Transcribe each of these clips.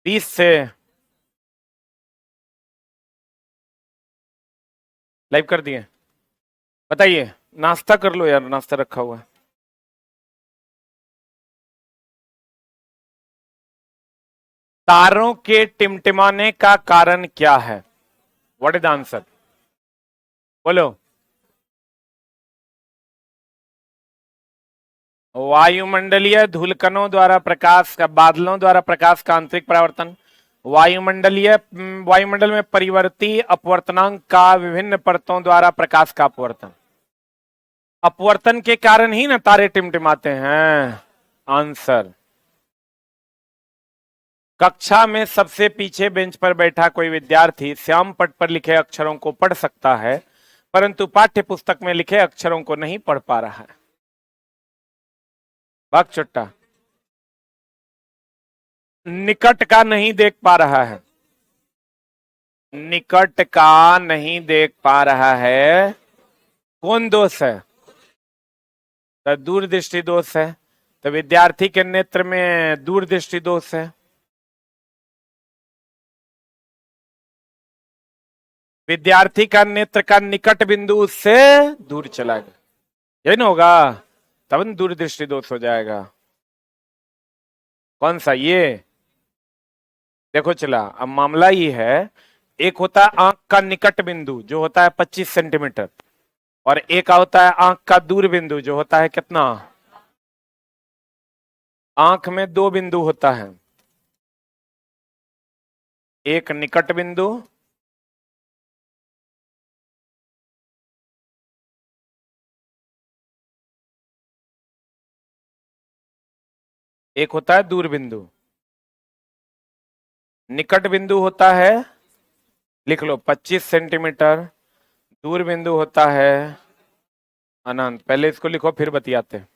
20 से लाइव कर दिए। बताइए, नाश्ता कर लो यार, नाश्ता रखा हुआ है। तारों के टिमटिमाने का कारण क्या है? What is the answer? बोलो। वायुमंडलीय धूलकणों द्वारा प्रकाश का, बादलों द्वारा प्रकाश का आंतरिक परावर्तन, वायुमंडल में परिवर्ती अपवर्तनांक का विभिन्न परतों द्वारा प्रकाश का अपवर्तन। अपवर्तन के कारण ही ना तारे टिमटिमाते हैं। आंसर। कक्षा में सबसे पीछे बेंच पर बैठा कोई विद्यार्थी श्याम पट पर लिखे अक्षरों को पढ़ सकता है, परंतु पाठ्य पुस्तक में लिखे अक्षरों को नहीं पढ़ पा रहा है। भाग चुट्टा। निकट का नहीं देख पा रहा है। निकट का नहीं देख पा रहा है। कौन दोष है? तो दूरदृष्टि दोष है। तो विद्यार्थी के नेत्र में दूरदृष्टि दोष है। विद्यार्थी का नेत्र का निकट बिंदु उससे दूर चला गया, यही ना होगा, तब न दूरदृष्टि दोष हो जाएगा। कौन सा? ये देखो चला। अब मामला ये है, एक होता है आंख का निकट बिंदु जो होता है 25 सेंटीमीटर, और एक होता है आंख का दूर बिंदु जो होता है कितना? आंख में दो बिंदु होता है, एक निकट बिंदु, एक होता है दूर बिंदु। निकट बिंदु होता है, लिख लो 25 सेंटीमीटर, दूर बिंदु होता है अनंत। पहले इसको लिखो फिर बतियाते हैं।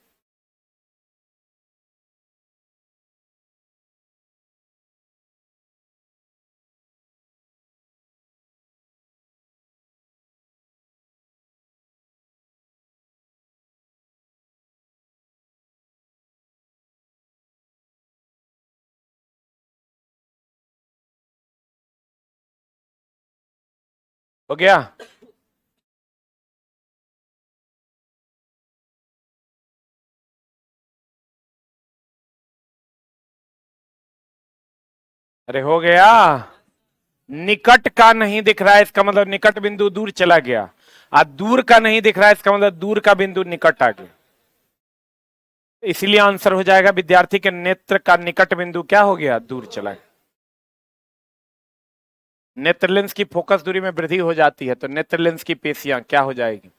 हो गया? अरे हो गया। निकट का नहीं दिख रहा है इसका मतलब निकट बिंदु दूर चला गया, और दूर का नहीं दिख रहा है इसका मतलब दूर का बिंदु निकट आ गया। इसीलिए आंसर हो जाएगा विद्यार्थी के नेत्र का निकट बिंदु क्या हो गया? दूर चला गया। नेत्र लेंस की फोकस दूरी में वृद्धि हो जाती है तो नेत्र लेंस की पेशियां क्या हो जाएगी?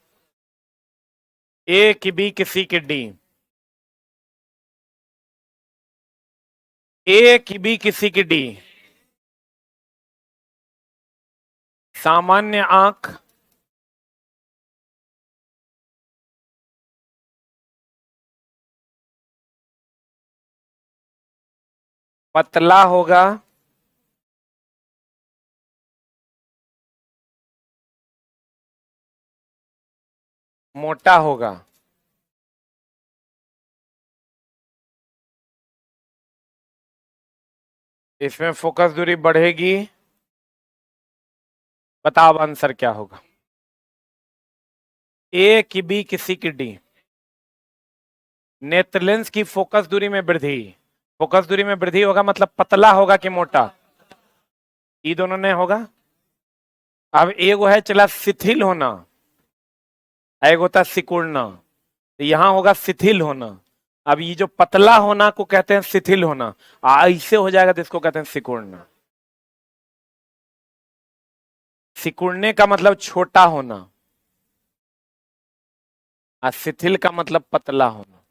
ए की बी की सी की डी। ए की बी की सी की डी। सामान्य आंख पतला होगा, मोटा होगा। इसमें फोकस दूरी बढ़ेगी। बताओ आंसर क्या होगा? ए की बी की सी की डी। नेत्र लेंस की फोकस दूरी में वृद्धि। फोकस दूरी में वृद्धि होगा मतलब पतला होगा कि मोटा? ये दोनों नहीं होगा। अब एक है चला शिथिल होना, एक होता है सिकुड़ना, तो यहां होगा शिथिल होना। अब ये जो पतला होना को कहते हैं शिथिल होना, ऐसे हो जाएगा तो इसको कहते हैं सिकुड़ना। सिकुड़ने का मतलब छोटा होना, और शिथिल का मतलब पतला होना।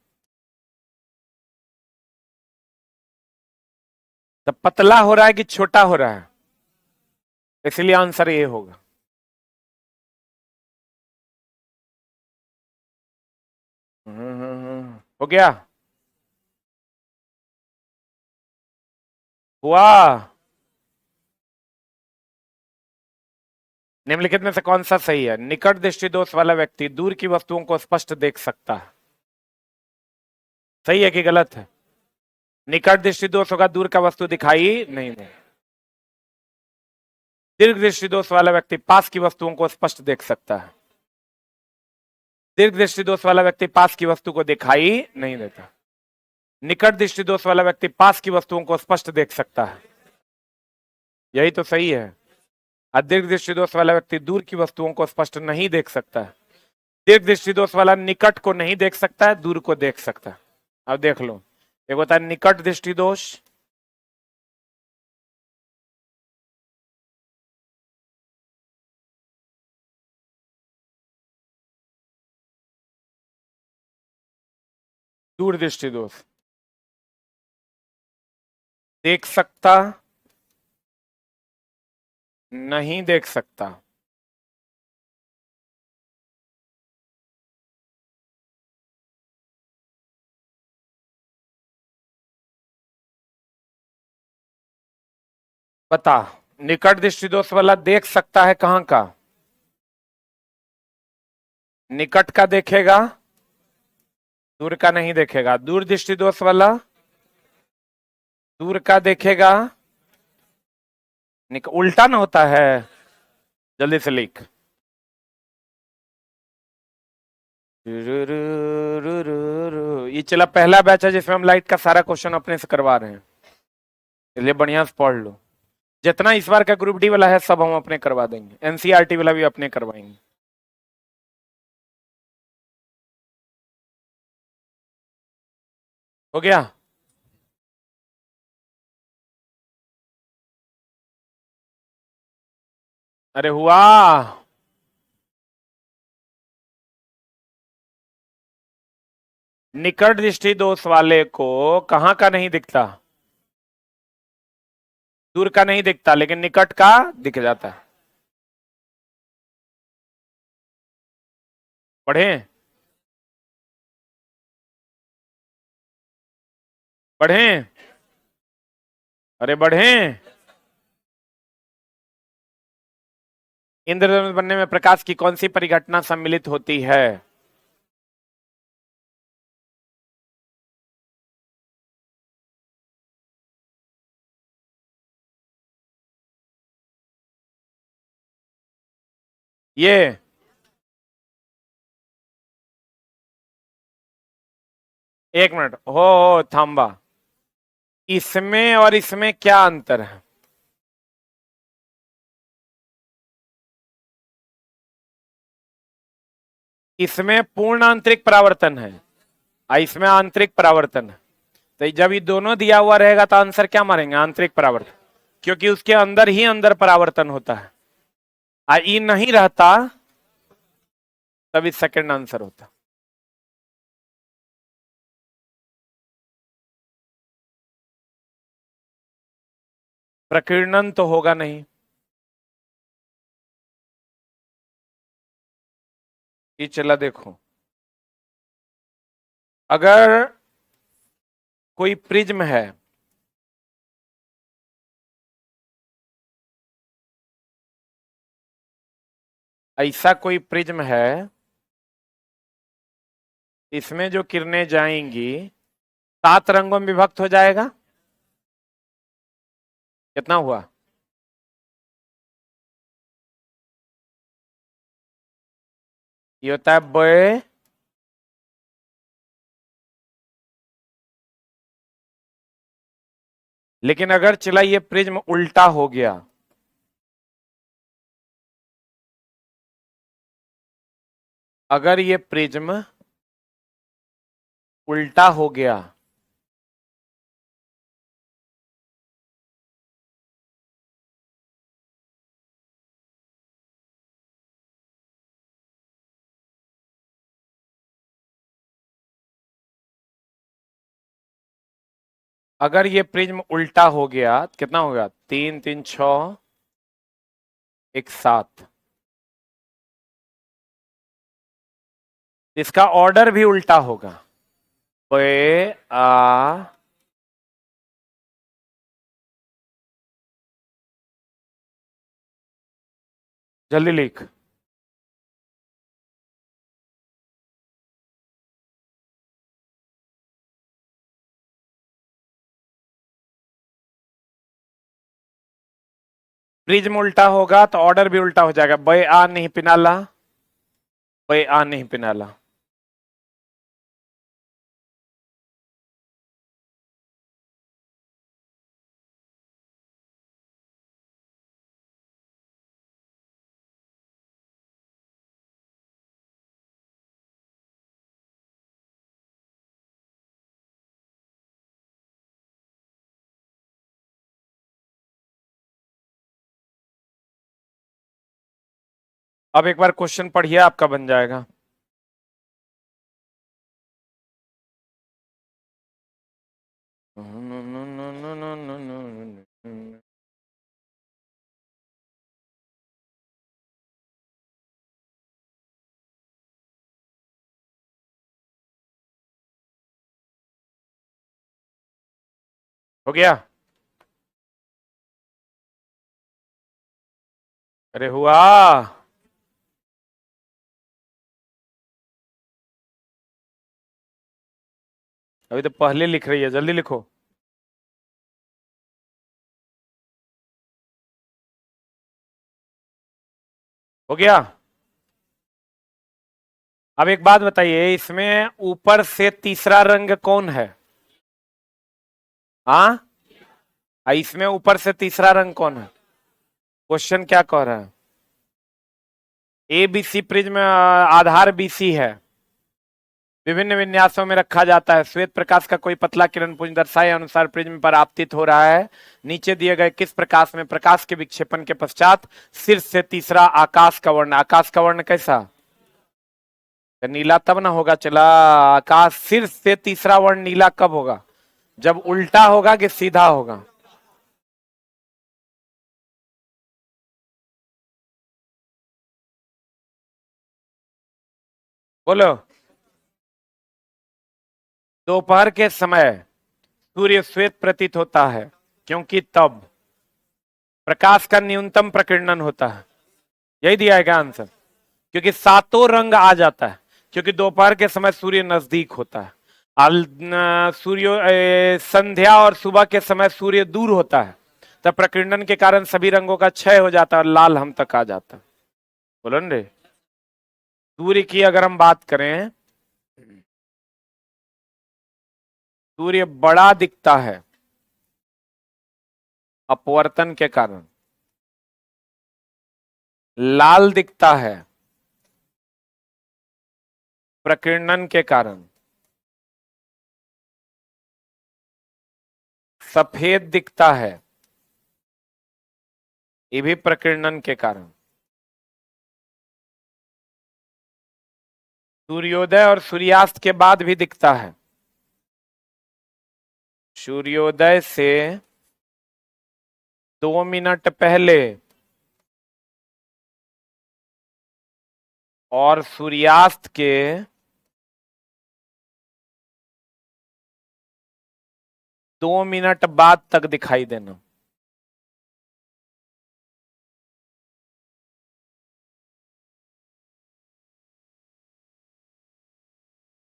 तो पतला हो रहा है कि छोटा हो रहा है? इसलिए आंसर ये होगा। हो गया? हुआ? निम्नलिखित में से कौन सा सही है? निकट दृष्टि दोष वाला व्यक्ति दूर की वस्तुओं को स्पष्ट देख सकता है। सही है कि गलत है? निकट दृष्टि दोष होगा, दूर का वस्तु दिखाई नहीं दे। दीर्घ दृष्टि दोष वाला व्यक्ति पास की वस्तुओं को स्पष्ट देख सकता है। दीर्घ दृष्टि दोष वाला व्यक्ति पास की वस्तु को दिखाई नहीं देता। निकट दृष्टि दोष वाला व्यक्ति पास की वस्तुओं को स्पष्ट देख सकता है। यही तो सही है। दीर्घ दृष्टि दोष वाला व्यक्ति दूर की वस्तुओं को स्पष्ट नहीं देख सकता है। दीर्घ दृष्टि दोष वाला निकट को नहीं देख सकता है, दूर को देख सकता है। अब देख लो, एक होता है निकट दृष्टि दोष, दूर दृष्टि दोष। देख सकता, नहीं देख सकता। बता, निकट दृष्टि दोष वाला देख सकता है कहां का? निकट का देखेगा, दूर का नहीं देखेगा। दूर दृष्टि दोष वाला दूर का देखेगा, उल्टा ना होता है। जल्दी से लिख। ये चला पहला बैच है जिसमें हम लाइट का सारा क्वेश्चन अपने से करवा रहे हैं, इसलिए बढ़िया से पढ़ लो। जितना इस बार का ग्रुप डी वाला है सब हम अपने करवा देंगे, एनसीईआरटी वाला भी अपने करवाएंगे। हो गया? अरे हुआ। निकट दृष्टि दोष वाले को कहां का नहीं दिखता? दूर का नहीं दिखता, लेकिन निकट का दिख जाता है। पढ़े? बढ़े? अरे बढ़े। इंद्रधनुष बनने में प्रकाश की कौन सी परिघटना सम्मिलित होती है? ये एक मिनट हो थांबा, इसमें और इसमें क्या अंतर है? इसमें पूर्ण आंतरिक परावर्तन है और इसमें आंतरिक परावर्तन है। तो जब ये दोनों दिया हुआ रहेगा तो आंसर क्या मारेंगे? आंतरिक परावर्तन, क्योंकि उसके अंदर ही अंदर परावर्तन होता है। ई नहीं रहता तभी सेकंड आंसर होता। प्रकीर्णन तो होगा नहीं। ये चला देखो, अगर कोई प्रिज्म है, ऐसा कोई प्रिज्म है, इसमें जो किरणें जाएंगी 7 रंगों में विभक्त हो जाएगा। कितना हुआ? ये होता है बे, लेकिन अगर चला ये प्रिज्म उल्टा हो गया, अगर ये प्रिज्म उल्टा हो गया, अगर ये प्रिज्म उल्टा हो गया, कितना हो गया? 3 3 6 1 7। इसका ऑर्डर भी उल्टा होगा। बे आ, जल्दी लिख। प्रिज्म उल्टा होगा तो ऑर्डर भी उल्टा हो जाएगा। बय आ नहीं पिनाला, बय आ नहीं पिनाला। अब एक बार क्वेश्चन पढ़िए, आपका बन जाएगा। हो गया? अरे हुआ। अभी तो पहले लिख रही है, जल्दी लिखो। हो गया? अब एक बात बताइए, इसमें ऊपर से तीसरा रंग कौन है? हाँ, इसमें ऊपर से तीसरा रंग कौन है? क्वेश्चन क्या कह रहा है? ए बी सी प्रिज्म आधार बीसी है, विभिन्न विन्यासों में रखा जाता है। श्वेत प्रकाश का कोई पतला किरण पुंज दर्शाए अनुसार प्रिज्म पर आपतित हो रहा है। नीचे दिए गए किस प्रकाश में प्रकाश के विक्षेपण के पश्चात शीर्ष से तीसरा आकाश का वर्ण, आकाश का वर्ण कैसा? तो नीला तब ना होगा चला। आकाश शीर्ष से तीसरा वर्ण नीला कब होगा? जब उल्टा होगा कि सीधा होगा? बोलो। दोपहर के समय सूर्य श्वेत प्रतीत होता है क्योंकि तब प्रकाश का न्यूनतम प्रकीर्णन होता है। यही दिया है क्या आंसर? क्योंकि सातों रंग आ जाता है, क्योंकि दोपहर के समय सूर्य नजदीक होता है। सूर्य संध्या और सुबह के समय सूर्य दूर होता है, तब प्रकीर्णन के कारण सभी रंगों का क्षय हो जाता है और लाल हम तक आ जाता है। बोलो न रे। सूर्य की अगर हम बात करें, सूर्य बड़ा दिखता है अपवर्तन के कारण, लाल दिखता है प्रकीर्णन के कारण, सफेद दिखता है ये भी प्रकीर्णन के कारण। सूर्योदय और सूर्यास्त के बाद भी दिखता है। सूर्योदय से 2 मिनट पहले और सूर्यास्त के 2 मिनट बाद तक दिखाई देना।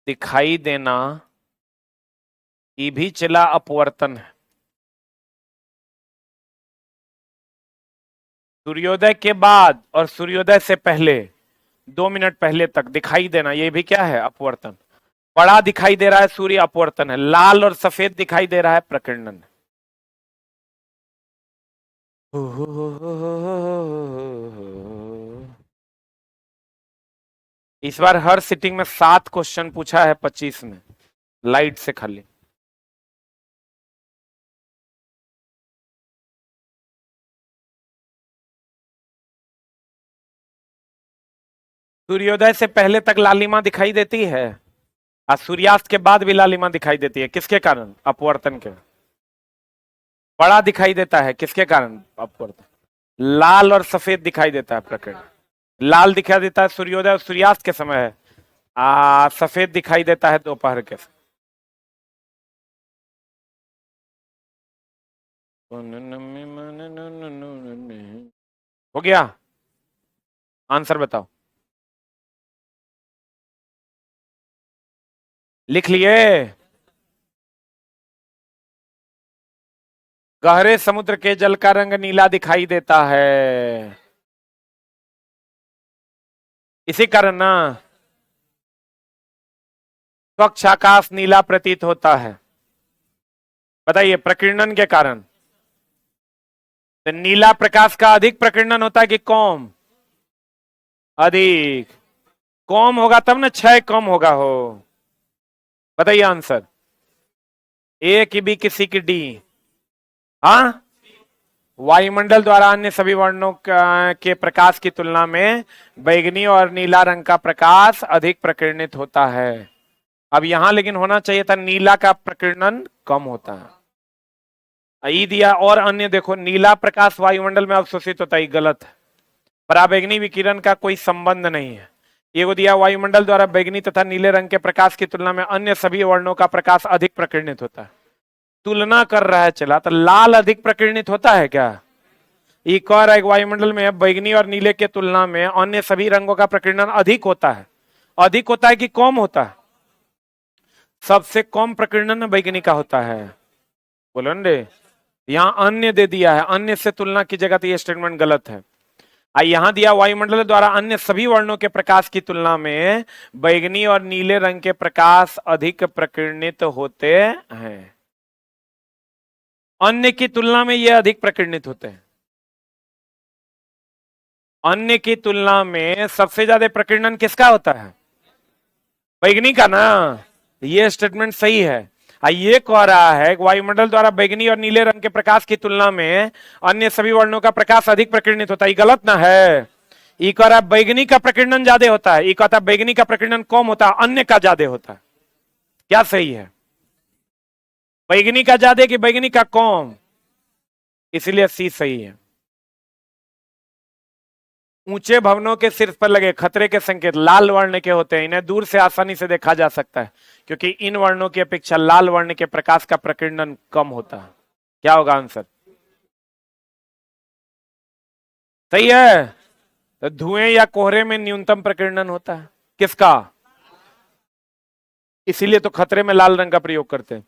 दिखाई देना ये भी चला अपवर्तन है। सूर्योदय के बाद और सूर्योदय से पहले 2 मिनट पहले तक दिखाई देना, ये भी क्या है? अपवर्तन। बड़ा दिखाई दे रहा है सूर्य, अपवर्तन है। लाल और सफेद दिखाई दे रहा है, प्रकीर्णन है। इस बार हर सिटिंग में 7 क्वेश्चन पूछा है 25 में, लाइट से खाली। सूर्योदय से पहले तक लालिमा दिखाई देती है और सूर्यास्त के बाद भी लालिमा दिखाई देती है। किसके कारण? अपवर्तन के। बड़ा दिखाई देता है किसके कारण? अपवर्तन। लाल और सफेद दिखाई देता है, प्रकृति। लाल दिखाई देता है सूर्योदय और सूर्यास्त के समय है, सफेद दिखाई देता है दोपहर के समय। हो गया? आंसर बताओ। लिख लिए? गहरे समुद्र के जल का रंग नीला दिखाई देता है। इसी कारण ना स्वच्छ आकाश नीला प्रतीत होता है। बताइए, प्रकीर्णन के कारण। तो नीला प्रकाश का अधिक प्रकीर्णन होता है कि कम? अधिक। कम होगा तब ना क्षय कम होगा हो। बताइए आंसर। ए की बी की सी की डी? हाँ, वायुमंडल द्वारा अन्य सभी वर्णों के प्रकाश की तुलना में बैंगनी और नीला रंग का प्रकाश अधिक प्रकीर्णित होता है। अब यहां लेकिन होना चाहिए था नीला का प्रकीर्णन कम होता है। ई दिया और अन्य। देखो, नीला प्रकाश वायुमंडल में अवशोषित होता है, गलत है। पराबैंगनी विकिरण का कोई संबंध नहीं है। ये दिया वायुमंडल द्वारा बैंगनी तथा नीले रंग के प्रकाश की तुलना में अन्य सभी वर्णों का प्रकाश अधिक प्रकीर्णित होता है। तुलना कर रहा है चला, तो लाल अधिक प्रकीर्णित होता है क्या? एक और एक वायुमंडल में बैंगनी और नीले के तुलना में अन्य सभी रंगों का प्रकीर्णन अधिक होता है। अधिक होता है कि कम होता है? सबसे कम प्रकीर्णन बैंगनी का होता है। बोलो रे, यहां अन्य दे दिया है, अन्य से तुलना की जगह, तो यह स्टेटमेंट गलत है। यहां दिया वायुमंडल द्वारा अन्य सभी वर्णों के प्रकाश की तुलना में बैंगनी और नीले रंग के प्रकाश अधिक प्रकीर्णित होते हैं। अन्य की तुलना में ये अधिक प्रकीर्णित होते हैं। अन्य की तुलना में सबसे ज्यादा प्रकीर्णन किसका होता है? बैंगनी का ना। ये स्टेटमेंट सही है। ये कह रहा है वायुमंडल द्वारा बैंगनी और नीले रंग के प्रकाश की तुलना में अन्य सभी वर्णों का प्रकाश अधिक प्रकीर्णित होता है। ये गलत ना है। ये कह रहा है बैंगनी का प्रकीर्णन ज्यादा होता है। ये कहता है बैंगनी का प्रकीर्णन कम होता है, अन्य का ज्यादा होता है। क्या सही है? बैंगनी का ज्यादा कि बैंगनी का कम? इसलिए सी सही है। ऊंचे भवनों के सिर पर लगे खतरे के संकेत लाल वर्ण के होते हैं। इन्हें दूर से आसानी से देखा जा सकता है क्योंकि इन वर्णों की अपेक्षा लाल वर्ण के प्रकाश का प्रकीर्णन कम होता है। क्या होगा आंसर? सही है। तो धुएं या कोहरे में न्यूनतम प्रकीर्णन होता है किसका? इसीलिए तो खतरे में लाल रंग का प्रयोग करते हैं।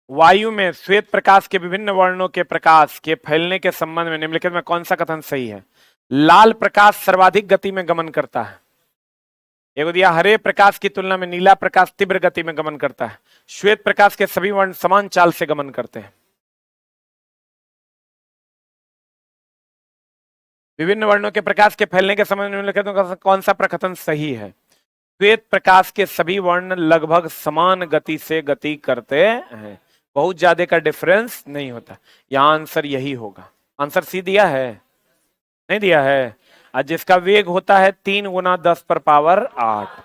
वायु में श्वेत प्रकाश के विभिन्न वर्णों के प्रकाश के फैलने के संबंध में निम्नलिखित में कौन सा कथन सही है? लाल प्रकाश सर्वाधिक गति में गमन करता है। एगो दिया हरे प्रकाश की तुलना में नीला प्रकाश तीव्र गति में गमन करता है। श्वेत प्रकाश के सभी वर्ण समान चाल से गमन करते हैं। विभिन्न वर्णों के प्रकाश के फैलने के समय निम्नलिखित कौन सा प्रकथन सही है? श्वेत प्रकाश के सभी वर्ण लगभग समान गति से गति करते हैं, बहुत ज्यादा का डिफरेंस नहीं होता। यहां आंसर यही होगा। आंसर सी दिया है? नहीं दिया है। आज जिसका वेग होता है 3 गुना 10 पर पावर 8।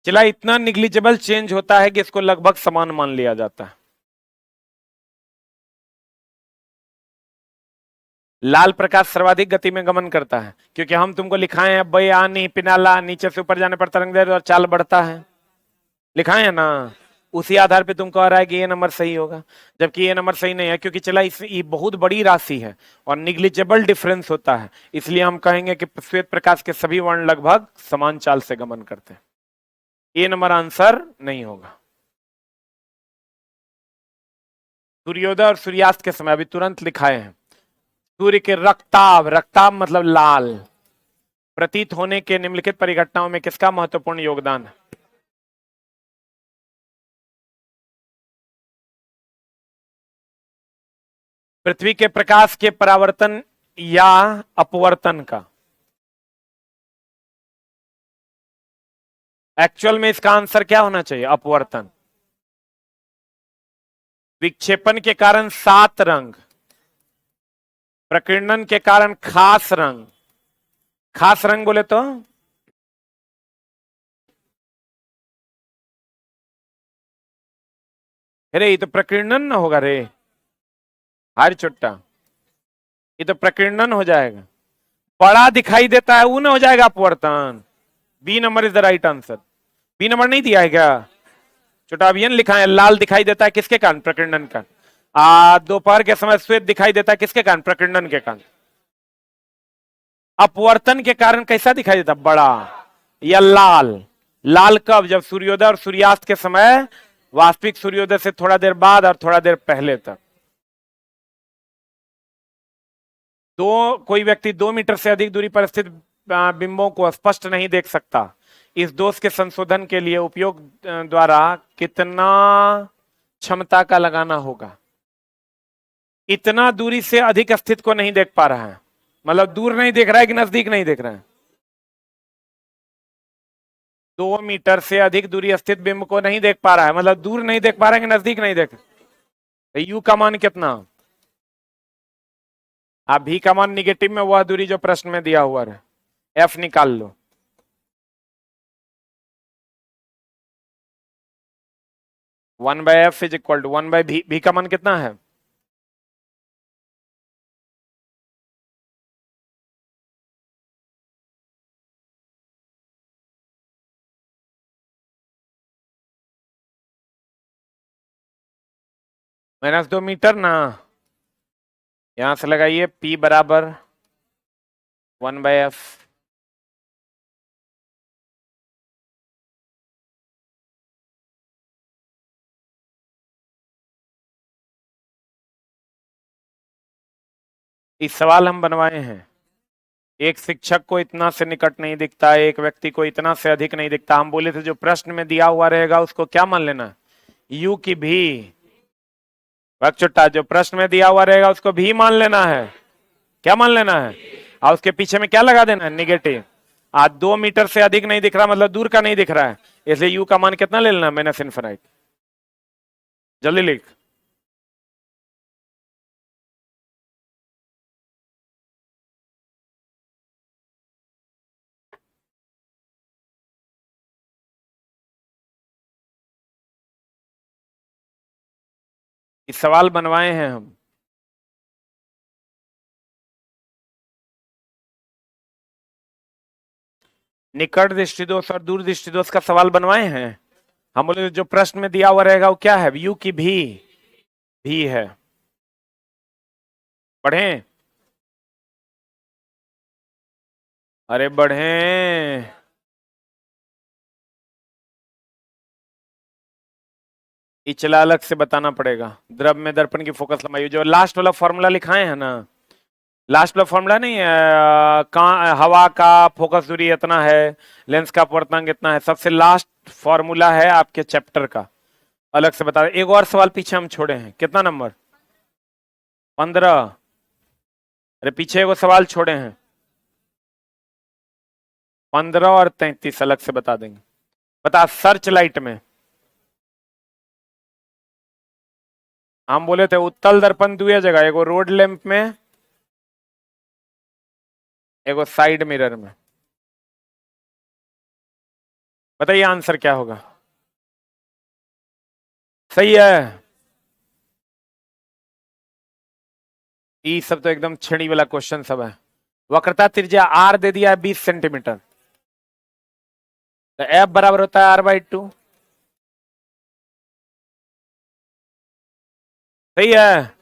चला, इतना निग्लिजिबल चेंज होता है कि इसको लगभग समान मान लिया जाता है। लाल प्रकाश सर्वाधिक गति में गमन करता है क्योंकि हम तुमको लिखाए हैं बयानी पिनाला, नीचे से ऊपर जाने पर तरंग दैर्घ्य और चाल बढ़ता है। लिखाए हैं ना। उसी आधार पे तुम कह रहा है कि ये नंबर सही होगा, जबकि ये नंबर सही नहीं है क्योंकि चला ये बहुत बड़ी राशि है और निग्लिजिबल डिफरेंस होता है। इसलिए हम कहेंगे कि श्वेत प्रकाश के सभी वर्ण लगभग समान चाल से गमन करते हैं। ये नंबर आंसर नहीं होगा। सूर्योदय और सूर्यास्त के समय अभी तुरंत लिखाए हैं। सूर्य के रक्ताभ, रक्ताभ मतलब लाल, प्रतीत होने के निम्नलिखित परिघटनाओं में किसका महत्वपूर्ण योगदान है? पृथ्वी के प्रकाश के परावर्तन या अपवर्तन का? एक्चुअल में इसका आंसर क्या होना चाहिए? अपवर्तन। विक्षेपण के कारण 7 रंग, प्रकीर्णन के कारण खास रंग। खास रंग बोले तो अरे ये तो प्रकीर्णन ना होगा रे। हर चुट्टा, ये तो प्रकीर्णन हो जाएगा। बड़ा दिखाई देता है वो ना हो जाएगा अपवर्तन। B number is the right answer. B number नहीं दिया है क्या? छोटा अभियान लिखा है लाल दिखाई देता है किसके कारण? प्रकीर्णन का। दोपहर के समय श्वेत दिखाई देता है किसके कारण? प्रकीर्णन के कारण। अपवर्तन के कारण कैसा दिखाई देता? बड़ा या लाल। लाल कब? जब सूर्योदय और सूर्यास्त के समय वास्तविक सूर्योदय से थोड़ा देर बाद और थोड़ा देर पहले तक। कोई व्यक्ति 2 मीटर से अधिक दूरी पर स्थित बिंबों को स्पष्ट नहीं देख सकता। इस दोष के संशोधन के लिए उपयोग द्वारा कितना क्षमता का लगाना होगा? इतना दूरी से अधिक स्थित को नहीं देख पा रहा है, मतलब दूर नहीं देख रहा है कि नजदीक नहीं देख रहा है? 2 मीटर से अधिक दूरी स्थित बिंब को नहीं देख पा रहा है, मतलब दूर नहीं देख पा रहा है कि नजदीक नहीं देख। तो यू का मान कितना? आप भी का मान निगेटिव में वह दूरी जो प्रश्न में दिया हुआ है, एफ निकाल लो। One by F is equal to 1/v। भी का मान कितना है? -2 मीटर ना, यहां से लगाइए P बराबर 1/f। इस सवाल हम बनवाए हैं, एक शिक्षक को इतना से निकट नहीं दिखता है, एक व्यक्ति को इतना से अधिक नहीं दिखता। हम बोले थे जो प्रश्न में दिया हुआ रहेगा उसको क्या मान लेना? यू की भी। जो प्रश्न में दिया हुआ रहेगा उसको भी मान लेना है। क्या मान लेना है? और उसके पीछे में क्या लगा देना है? निगेटिव। आज 2 मीटर से अधिक नहीं दिख रहा, मतलब दूर का नहीं दिख रहा है, इसलिए यू का मान कितना ले लेना? Minus infinite. जल्दी लिख। इस सवाल बनवाए हैं हम। निकट दृष्टिदोष और दूर दृष्टिदोष का सवाल बनवाए हैं हम। बोले जो प्रश्न में दिया हुआ रहेगा वो क्या है? यू की भी है। पढ़े? अरे बढ़े। इचला अलग से बताना पड़ेगा। द्रव में दर्पण की फोकस लंबाई, जो लास्ट वाला फॉर्मूला लिखाए हैं ना, लास्ट वाला फॉर्मूला नहीं है, हवा का फोकस दूरी इतना है, लेंस का अपवर्तनांक इतना है, सबसे लास्ट फॉर्मूला है आपके चैप्टर का। अलग से बता एक और सवाल पीछे हम छोड़े हैं, कितना नंबर? 15। अरे पीछे वो सवाल छोड़े हैं 15 और 33, अलग से बता देंगे। बता, सर्च लाइट में हम बोले थे उत्तल दर्पण दुए जगह, एगो रोड लैंप में, एगो साइड मिरर में। बताइए आंसर क्या होगा? सही है। ये सब तो एकदम छेड़ी वाला क्वेश्चन सब है। वक्रता त्रिज्या आर दे दिया है 20 सेंटीमीटर, तो एफ बराबर होता है r/2। सही है।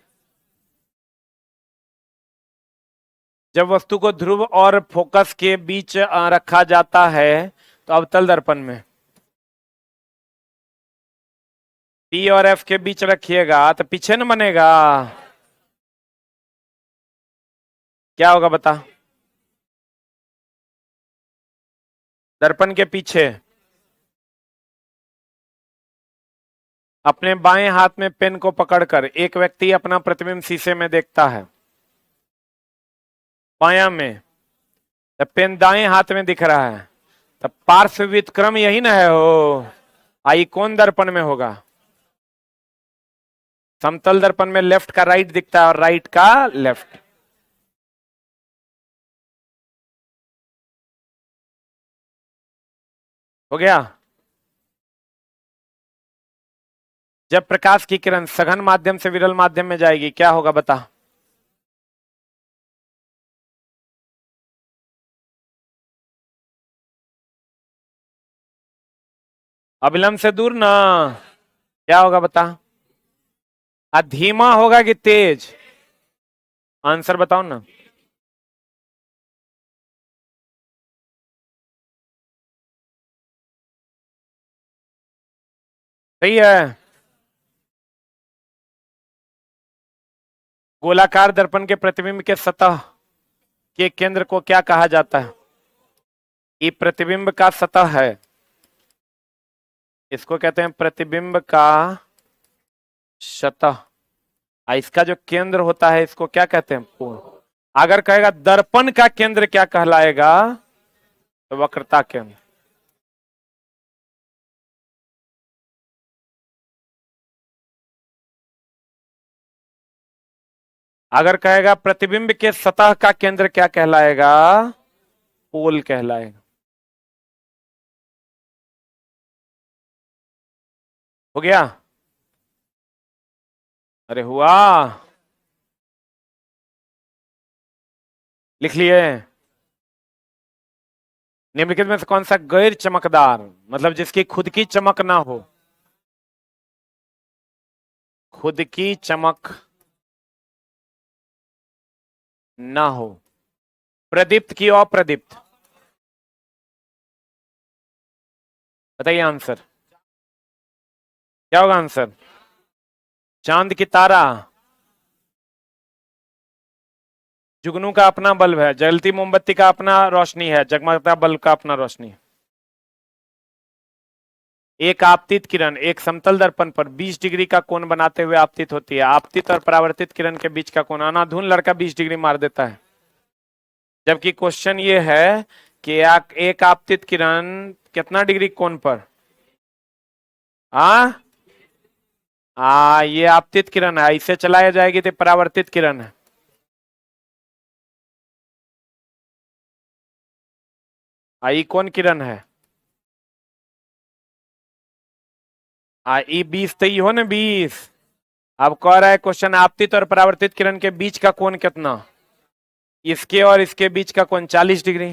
जब वस्तु को ध्रुव और फोकस के बीच रखा जाता है तो अवतल दर्पण में P और F के बीच रखिएगा तो पीछे न बनेगा। क्या होगा बता? दर्पण के पीछे अपने बाएं हाथ में पेन को पकड़कर एक व्यक्ति अपना प्रतिबिंब शीशे में देखता है। बाया में जब पेन दाएं हाथ में दिख रहा है तब पार्श्व व्युत्क्रम यही ना है हो। आई कौन दर्पण में होगा? समतल दर्पण में लेफ्ट का राइट दिखता है और राइट का लेफ्ट। हो गया। जब प्रकाश की किरण सघन माध्यम से विरल माध्यम में जाएगी क्या होगा बता? अविलंब से दूर ना, क्या होगा बता? धीमा होगा कि तेज? आंसर बताओ ना। सही है। गोलाकार दर्पण के प्रतिबिंब के सतह के केंद्र को क्या कहा जाता है? ये प्रतिबिंब का सतह है, इसको कहते हैं प्रतिबिंब का सतह। इसका जो केंद्र होता है इसको क्या कहते हैं? पूर्ण। अगर कहेगा दर्पण का केंद्र क्या कहलाएगा, तो वक्रता केंद्र। अगर कहेगा प्रतिबिंब के सतह का केंद्र क्या कहलाएगा, पोल कहलाएगा। हो गया? अरे हुआ, लिख लिए। निम्नलिखित में से कौन सा गैर चमकदार, मतलब जिसकी खुद की चमक ना हो, खुद की चमक ना हो, प्रदीप्त की अप्रदीप्त? बताइए आंसर क्या होगा। आंसर चांद की तारा। जुगनू का अपना बल्ब है, जलती मोमबत्ती का अपना रोशनी है, जगमगता बल्ब का अपना रोशनी है। एक आपतित किरण एक समतल दर्पण पर 20 डिग्री का कोण बनाते हुए आपतित होती है। आपतित और परावर्तित किरण के बीच का कोण, अनाधुन लड़का 20 डिग्री मार देता है। जबकि क्वेश्चन ये है कि एक आपतित किरण कितना डिग्री कोण पर? ये आपतित किरण है, इसे चलाया जाएगी तो परावर्तित किरण है। आई कौन किरण है? ई 20 तो हो ना 20। अब कह रहा है क्वेश्चन आपतित और परावर्तित किरण के बीच का कोण कितना? इसके और इसके बीच का कोण 40 डिग्री।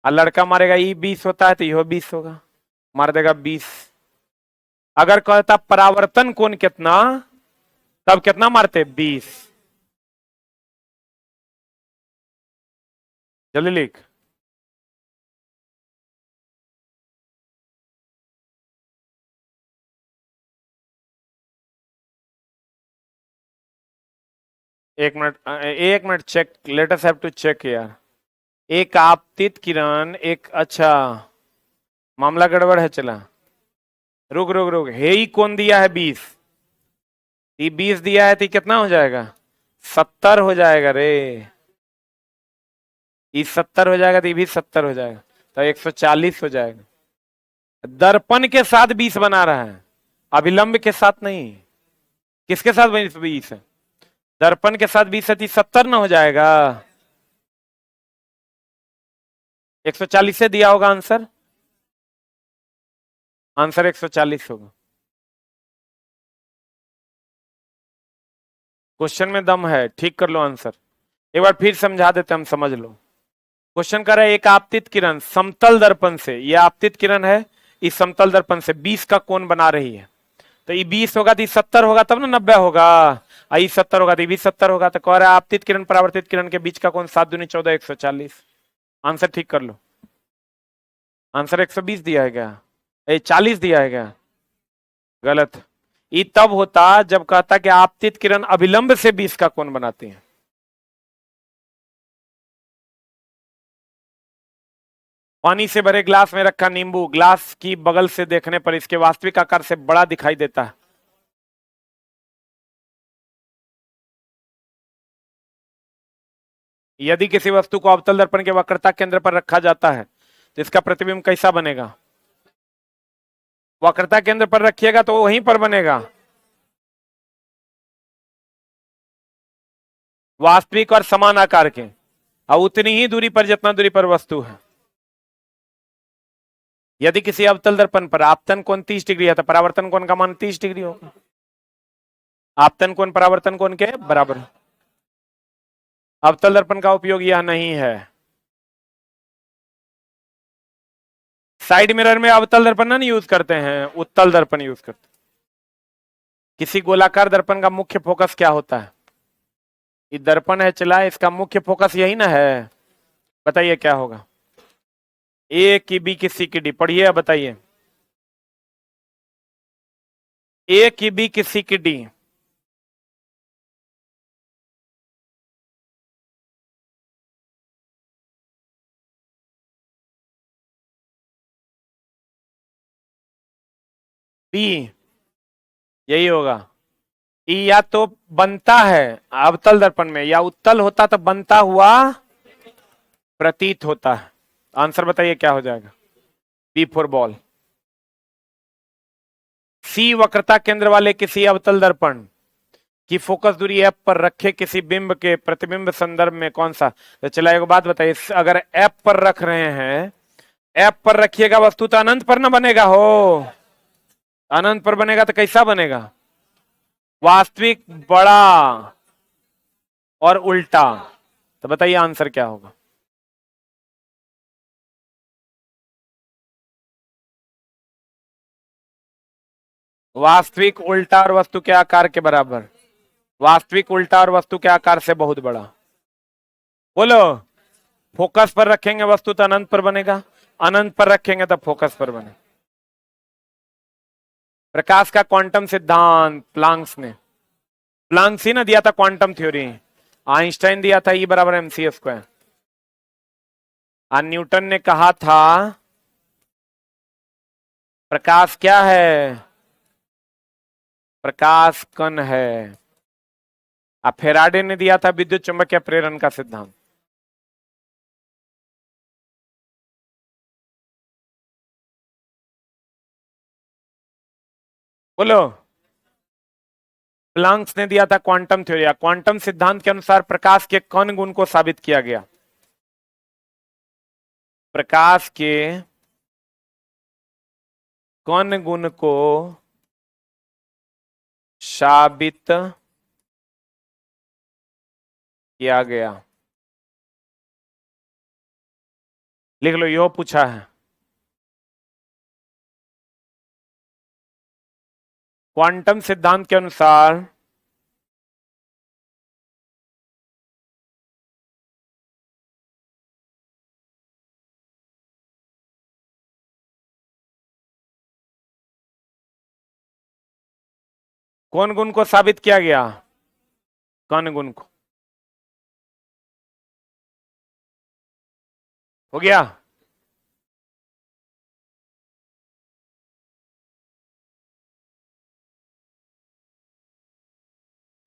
और लड़का मारेगा ई 20 होता है तो यह 20 होगा, मार देगा 20। अगर कहता परावर्तन कोण कितना, तब कितना मारते? 20। जल्दी लिख। एक minute check, let us have to check यार। एक आपतित किरण एक, अच्छा मामला गड़बड़ है। चला रुक रुक रुक, हे ही कौन दिया है 20, ये 20 दिया है तो कितना हो जाएगा? 70 हो जाएगा रे। ये 70 हो जाएगा तो ये भी 70 हो जाएगा, तो 140 हो जाएगा। दर्पण के साथ 20 बना रहा है, अभिलंब के साथ नहीं। किसके साथ 20 है? दर्पण के साथ 20 है तो 70 ना हो जाएगा। 140 से दिया होगा आंसर, आंसर 140 होगा। क्वेश्चन में दम है, ठीक कर लो आंसर। एक बार फिर समझा देते हम, समझ लो। क्वेश्चन कर रहा है एक आपतित किरण समतल दर्पण से, यह आपतित किरण है, इस समतल दर्पण से 20 का कोण बना रही है। तो ये 20 होगा तो 70 होगा, तब ना 90 होगा। आई 70 होगा तो भी 70 होगा। तो कह रहा है आपतित किरण परावर्तित किरण के बीच का कोण 7 दूनी 14, 140। आंसर ठीक कर लो। आंसर 120 दिया है क्या? 40 दिया है क्या? गलत। ये तब होता जब कहता कि आपतित किरण अभिलंब से 20 का कोण बनाती है। पानी से भरे ग्लास में रखा नींबू ग्लास की बगल से देखने पर इसके वास्तविक आकार से बड़ा दिखाई देता है। यदि किसी वस्तु को अवतल दर्पण के वक्रता केंद्र पर रखा जाता है तो इसका प्रतिबिंब कैसा बनेगा? वक्रता केंद्र पर रखिएगा तो वहीं पर बनेगा। वास्तविक और समान आकार के, और उतनी ही दूरी पर जितना दूरी पर वस्तु है। यदि किसी अवतल दर्पण पर आपतन कोण 30 डिग्री है तो परावर्तन कोण का मान 30 डिग्री होगा। आपतन कोण परावर्तन कोण के बराबर। अवतल दर्पण का उपयोग यह नहीं है। साइड मिरर में अवतल दर्पण नहीं यूज करते हैं, उत्तल दर्पण यूज करते हैं। किसी गोलाकार दर्पण का मुख्य फोकस क्या होता है? ये दर्पण है चला, इसका मुख्य फोकस यही ना है। बताइए क्या होगा? ए की बी की सी की डी, पढ़िए बताइए। ए की बी की सी की डी। बी, यही होगा। ई या तो बनता है अवतल दर्पण में, या उत्तल होता तो बनता हुआ प्रतीत होता है। आंसर बताइए क्या हो जाएगा। B for ball. सी वक्रता केंद्र वाले किसी अवतल दर्पण की फोकस दूरी एफ पर रखे किसी बिंब के प्रतिबिंब संदर्भ में कौन सा। तो चला एक बात बताइए, अगर एफ पर रख रहे हैं, एफ पर रखिएगा वस्तु तो अनंत पर ना बनेगा हो। अनंत पर बनेगा तो कैसा बनेगा, वास्तविक बड़ा और उल्टा। तो बताइए आंसर क्या होगा। वास्तविक उल्टा और वस्तु के आकार के बराबर। वास्तविक उल्टा और वस्तु के आकार से बहुत बड़ा। बोलो, फोकस पर रखेंगे वस्तु तो अनंत पर बनेगा, अनंत पर रखेंगे तो फोकस पर बनेगा। प्रकाश का क्वांटम सिद्धांत प्लांक्स ने, प्लांक्स ही ना दिया था क्वांटम थ्योरी। आइंस्टाइन दिया था ई बराबर एम सी स्क्वायर। न्यूटन ने कहा था प्रकाश क्या है, प्रकाश कण है। अब फेराडे ने दिया था विद्युत चुंबकीय प्रेरण का सिद्धांत। बोलो, प्लांक्स ने दिया था क्वांटम थ्योरी। क्वांटम सिद्धांत के अनुसार प्रकाश के कण गुण को साबित किया गया। प्रकाश के कण गुण को साबित किया गया। लिख लो, यो पूछा है। क्वांटम सिद्धांत के अनुसार कौन गुण को साबित किया गया, कण गुण को। हो गया।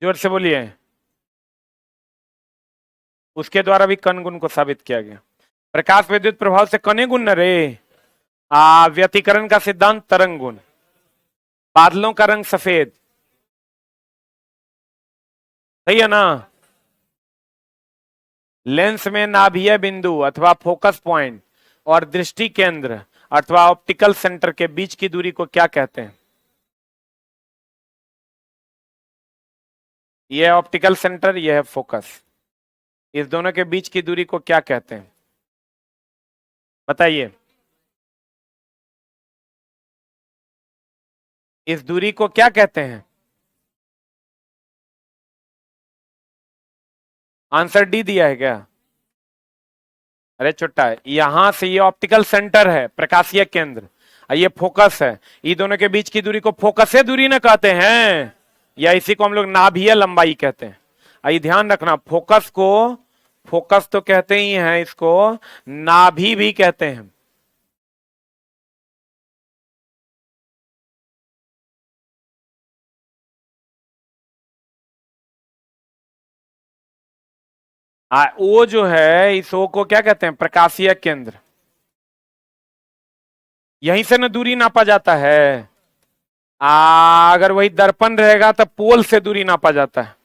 जोर से बोलिए। उसके द्वारा भी कण गुण को साबित किया गया। प्रकाश विद्युत प्रभाव से कण गुण न रे, व्यतिकरण का सिद्धांत तरंग गुण। बादलों का रंग सफेद, सही है ना। लेंस में नाभीय बिंदु अथवा फोकस पॉइंट और दृष्टि केंद्र अथवा ऑप्टिकल सेंटर के बीच की दूरी को क्या कहते हैं। यह है ऑप्टिकल सेंटर, यह है फोकस। इस दोनों के बीच की दूरी को क्या कहते हैं बताइए। इस दूरी को क्या कहते हैं। आंसर डी दिया है क्या। अरे छोटा है, यहां से ये ऑप्टिकल सेंटर है, प्रकाशीय केंद्र, और ये फोकस है। ये दोनों के बीच की दूरी को फोकसीय दूरी ना कहते हैं, या इसी को हम लोग नाभीय लंबाई कहते हैं। ये ध्यान रखना, फोकस को फोकस तो कहते ही हैं, इसको नाभि भी कहते हैं। ओ जो है, इस ओ को क्या कहते हैं, प्रकाशीय केंद्र। यहीं से ना दूरी नापा जाता है। अगर वही दर्पण रहेगा तो पोल से दूरी नापा जाता है।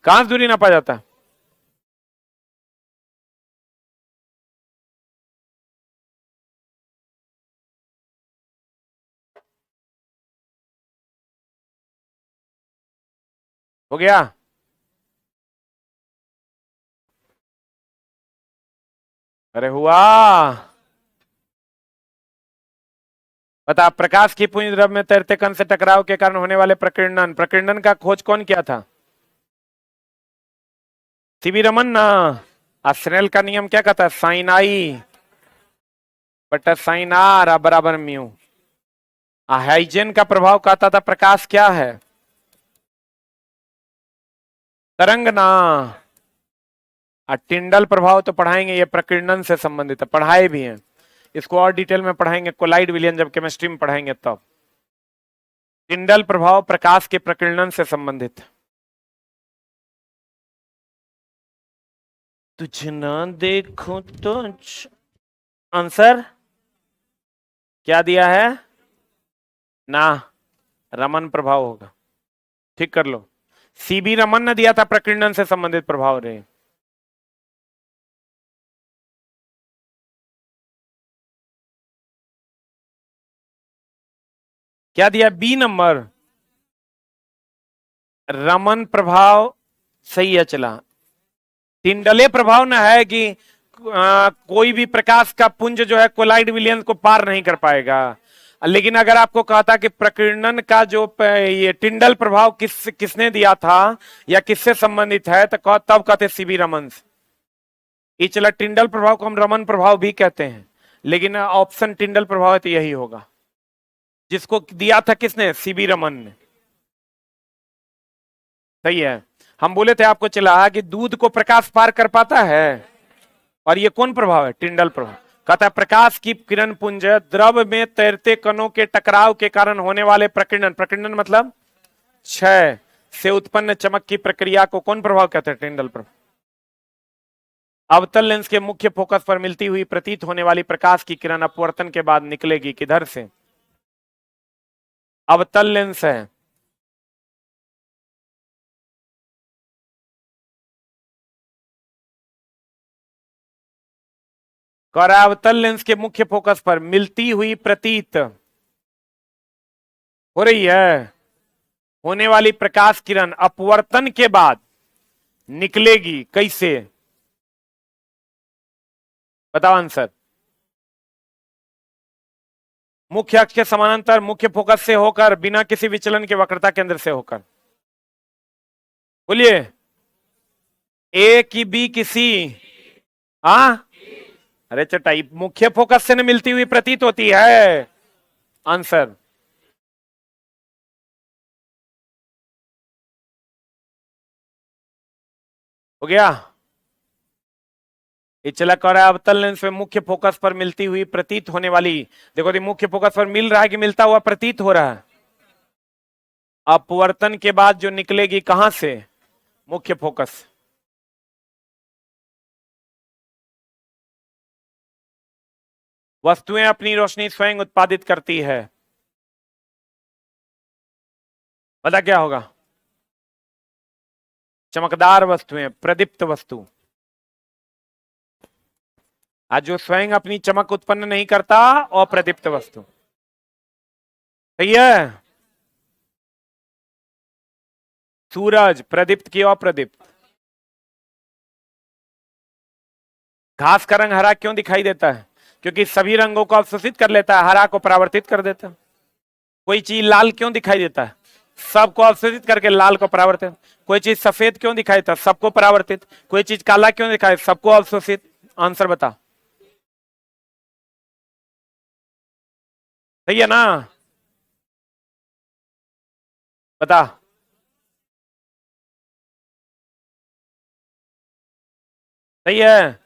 कहां से दूरी नापा जाता है। हो गया। अरे हुआ। बता, प्रकाश की पुंज द्रव में तैरते कण से टकराव के कारण होने वाले प्रकीर्णन, प्रकीर्णन का खोज कौन किया था। सीवी रमन ना। स्नेल का नियम क्या कहता है, साइन आई बटा साइन आर बराबर म्यू। हाइजेन का प्रभाव कहता था प्रकाश क्या है? तरंग ना। टिंडल प्रभाव तो पढ़ाएंगे, ये प्रकीर्णन से संबंधित है, पढ़ाए भी हैं इसको, और डिटेल में पढ़ाएंगे कोलाइड विलयन जब केमिस्ट्री में पढ़ाएंगे तब। टिंडल प्रभाव प्रकाश के प्रकीर्णन से संबंधित। तुझ ना देखूं तो आंसर क्या दिया है ना, रमन प्रभाव होगा, ठीक कर लो। सीबी रमन ने दिया था प्रकीर्णन से संबंधित प्रभाव रे। क्या दिया बी नंबर? रमन प्रभाव सही है। चला टिंडले प्रभाव ना है कि कोई भी प्रकाश का पुंज जो है कोलाइड विलियंस को पार नहीं कर पाएगा। लेकिन अगर आपको कहता कि प्रकीर्णन का जो ये टिंडल प्रभाव किसने दिया था या किससे संबंधित है, तो तब कहते सीबी रमन। ये चला टिंडल प्रभाव को हम रमन प्रभाव भी कहते हैं, लेकिन ऑप्शन टिंडल प्रभाव है तो यही होगा, जिसको दिया था किसने, सीबी रमन ने। सही है। हम बोले थे आपको चला कि दूध को प्रकाश पार कर पाता है, और ये कौन प्रभाव है, टिंडल प्रभाव। कहता है प्रकाश की किरण पुंज द्रव में तैरते कणों के टकराव के कारण होने वाले प्रकीर्णन, प्रकीर्णन मतलब क्षय से उत्पन्न चमक की प्रक्रिया को कौन प्रभाव कहते हैं, टिंडल प्रभाव। अवतल लेंस के मुख्य फोकस पर मिलती हुई प्रतीत होने वाली प्रकाश की किरण अपवर्तन के बाद निकलेगी किधर से? अवतल लेंस है। अवतल लेंस के मुख्य फोकस पर मिलती हुई प्रतीत हो रही है होने वाली प्रकाश किरण अपवर्तन के बाद निकलेगी कैसे? बताओ आंसर। मुख्य अक्ष के समानांतर, मुख्य फोकस से होकर, बिना किसी विचलन के वक्रता केंद्र से होकर। बोलिए ए की बी की सी? अरे चटाई, मुख्य फोकस से न मिलती हुई प्रतीत होती है। आंसर हो गया। ये चला कर रहा है अवतल लेंस में मुख्य फोकस पर मिलती हुई प्रतीत होने वाली, देखो ये मुख्य फोकस पर मिल रहा है कि मिलता हुआ प्रतीत हो रहा है। अपवर्तन के बाद जो निकलेगी कहां से, मुख्य फोकस। वस्तुएं अपनी रोशनी स्वयं उत्पादित करती है, पता क्या होगा? चमकदार वस्तुएं, प्रदीप्त वस्तु। आज जो स्वयं अपनी चमक उत्पन्न नहीं करता, अप्रदीप्त वस्तु। सही है। सूरज प्रदीप्त की अप्रदीप्त। घास का रंग हरा क्यों दिखाई देता है? क्योंकि सभी रंगों को अवशोषित कर लेता है, हरा को परावर्तित कर देता है। कोई चीज लाल क्यों दिखाई देता है? सबको अवशोषित करके लाल को परावर्तित। कोई चीज सफेद क्यों दिखाई देता है? सबको परावर्तित। कोई चीज काला क्यों दिखाई? सबको अवशोषित। आंसर बता। सही है ना? बता। सही है।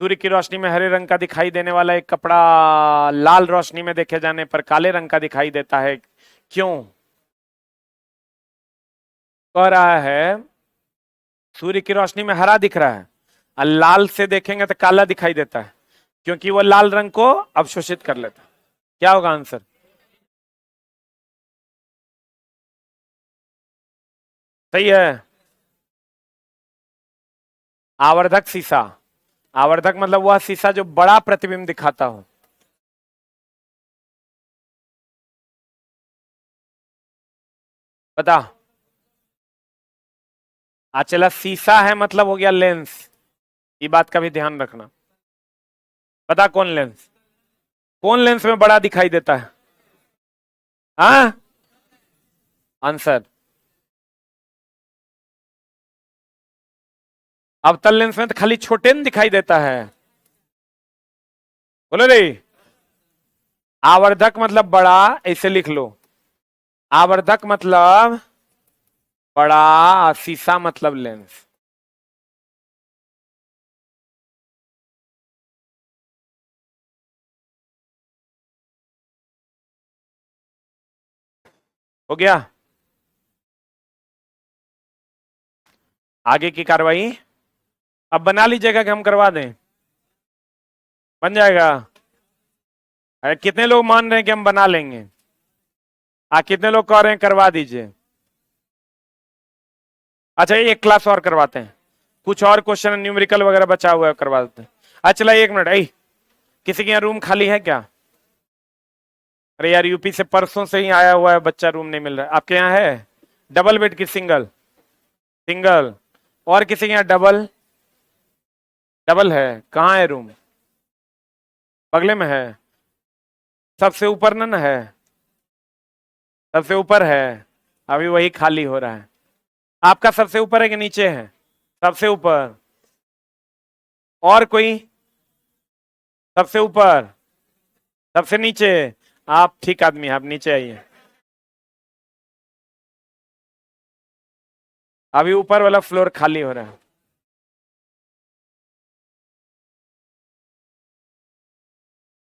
सूर्य की रोशनी में हरे रंग का दिखाई देने वाला एक कपड़ा लाल रोशनी में देखे जाने पर काले रंग का दिखाई देता है, क्यों? कह रहा है सूर्य की रोशनी में हरा दिख रहा है और लाल से देखेंगे तो काला दिखाई देता है, क्योंकि वो लाल रंग को अवशोषित कर लेता है। क्या होगा आंसर? सही है। आवर्धक शीशा। आवर्धक मतलब वह शीशा जो बड़ा प्रतिबिंब दिखाता हो। बता। चला शीशा है मतलब हो गया लेंस, ये बात का भी ध्यान रखना। बता कौन लेंस, कौन लेंस में बड़ा दिखाई देता है? हाँ आंसर। अवतल लेंस में तो खाली छोटे न दिखाई देता है। बोलो रे। आवर्धक मतलब बड़ा, ऐसे लिख लो। आवर्धक मतलब बड़ा, शीशा मतलब लेंस। हो गया। आगे की कार्रवाई अब बना लीजिएगा कि हम करवा दें? बन जाएगा। अरे कितने लोग मान रहे हैं कि हम बना लेंगे? कितने लोग कह रहे हैं करवा दीजिए? अच्छा एक क्लास और करवाते हैं, कुछ और क्वेश्चन न्यूमेरिकल वगैरह बचा हुआ है, करवा देते हैं। अच्छा चला, एक मिनट। किसी के यहाँ रूम खाली है क्या? अरे यार यूपी से परसों से ही आया हुआ है बच्चा, रूम नहीं मिल रहा है। आपके यहाँ है डबल बेड की सिंगल? सिंगल। और किसी के यहाँ डबल? डबल है। कहाँ है रूम? बगले में है? सबसे ऊपर न है? सबसे ऊपर है, अभी वही खाली हो रहा है। आपका सबसे ऊपर है कि नीचे है? सबसे ऊपर। और कोई? सबसे ऊपर। सबसे नीचे। आप ठीक आदमी हैं, आप नीचे आइए। अभी ऊपर वाला फ्लोर खाली हो रहा है।